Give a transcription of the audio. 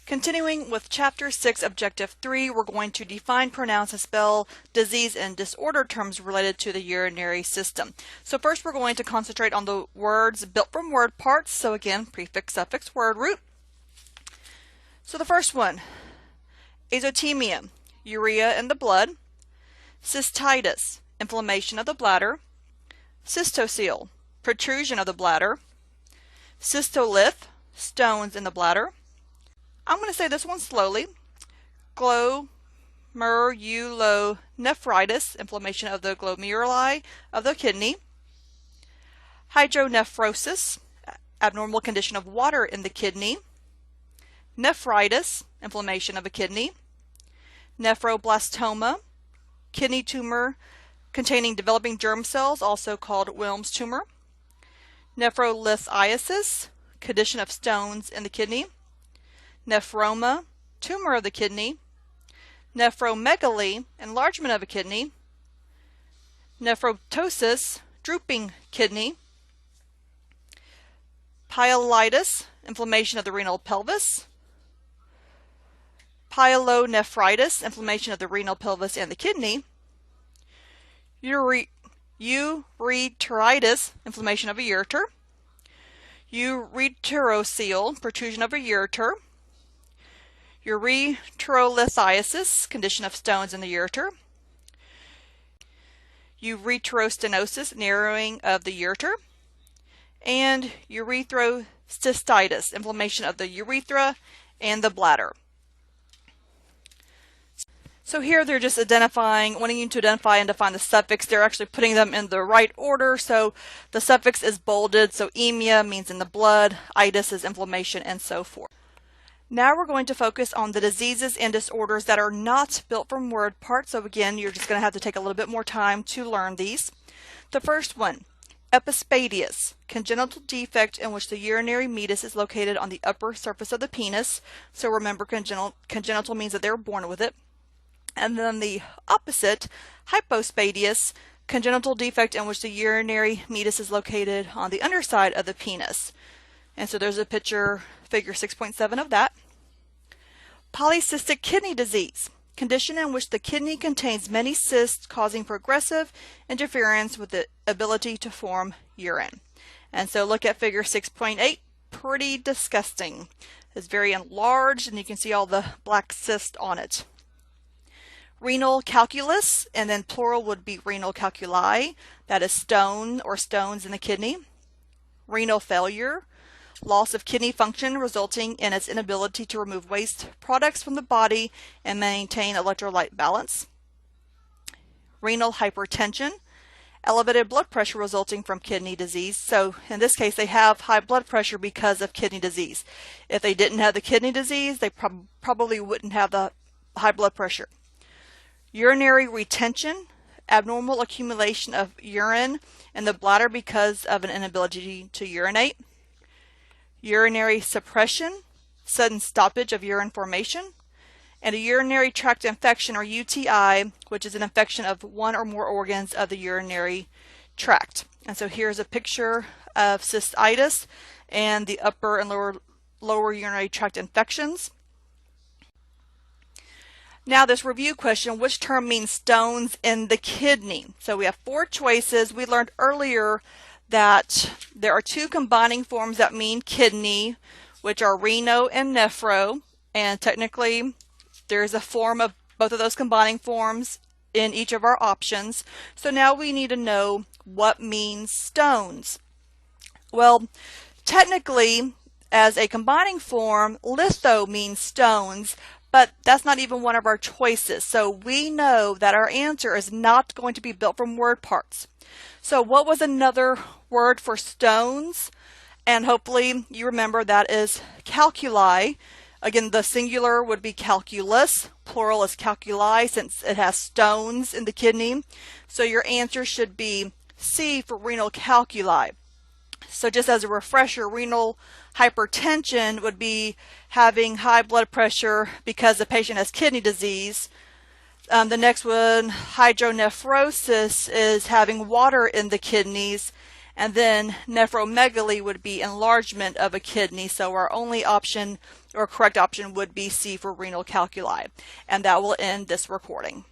Continuing with Chapter 6, Objective 3, we're going to define, pronounce, and spell disease and disorder terms related to the urinary system. So first we're going to concentrate on the words built from word parts. So again, prefix, suffix, word root. So the first one, azotemia, urea in the blood. Cystitis, inflammation of the bladder. Cystocele, protrusion of the bladder. Cystolith, stones in the bladder. I'm going to say this one slowly. Glomerulonephritis, inflammation of the glomeruli of the kidney. Hydronephrosis, abnormal condition of water in the kidney. Nephritis, inflammation of a kidney. Nephroblastoma, kidney tumor containing developing germ cells, also called Wilms tumor. Nephrolithiasis, condition of stones in the kidney. Nephroma, tumor of the kidney. Nephromegaly, enlargement of a kidney. Nephroptosis, drooping kidney. Pyelitis, inflammation of the renal pelvis. Pyelonephritis, inflammation of the renal pelvis and the kidney. Ureteritis, inflammation of a ureter. Ureterocele, protrusion of a ureter. Ureterolithiasis, condition of stones in the ureter. Ureterostenosis, narrowing of the ureter. And urethrocystitis, inflammation of the urethra and the bladder. So here they're just wanting you to identify and define the suffix. They're actually putting them in the right order. So the suffix is bolded. So emia means in the blood, itis is inflammation, and so forth. Now we're going to focus on the diseases and disorders that are not built from word parts. So again, you're just going to have to take a little bit more time to learn these. The first one, epispadias, congenital defect in which the urinary meatus is located on the upper surface of the penis. So remember, congenital means that they were born with it. And then the opposite, hypospadias, congenital defect in which the urinary meatus is located on the underside of the penis. And so there's a picture, figure 6.7 of that. Polycystic kidney disease, condition in which the kidney contains many cysts causing progressive interference with the ability to form urine. And so look at figure 6.8, pretty disgusting. It's very enlarged and you can see all the black cysts on it. Renal calculus, and then plural would be renal calculi, that is stone or stones in the kidney. Renal failure, loss of kidney function resulting in its inability to remove waste products from the body and maintain electrolyte balance. Renal hypertension, elevated blood pressure resulting from kidney disease. So in this case, they have high blood pressure because of kidney disease. If they didn't have the kidney disease, they probably wouldn't have the high blood pressure. Urinary retention, abnormal accumulation of urine in the bladder because of an inability to urinate. Urinary suppression, sudden stoppage of urine formation. And a urinary tract infection, or UTI, which is an infection of one or more organs of the urinary tract. And so here's a picture of cystitis and the upper and lower urinary tract infections. Now this review question, which term means stones in the kidney? So we have four choices. We learned earlier that there are two combining forms that mean kidney, which are reno and nephro. And technically there's a form of both of those combining forms in each of our options. So now we need to know what means stones. Well, technically as a combining form, litho means stones, but that's not even one of our choices. So we know that our answer is not going to be built from word parts. So what was another word for stones? And hopefully you remember that is calculi. Again, the singular would be calculus. Plural is calculi since it has stones in the kidney. So your answer should be C for renal calculi. So just as a refresher, renal hypertension would be having high blood pressure because the patient has kidney disease. The next one, hydronephrosis, is having water in the kidneys. And then nephromegaly would be enlargement of a kidney. So our only option or correct option would be C for renal calculi. And that will end this recording.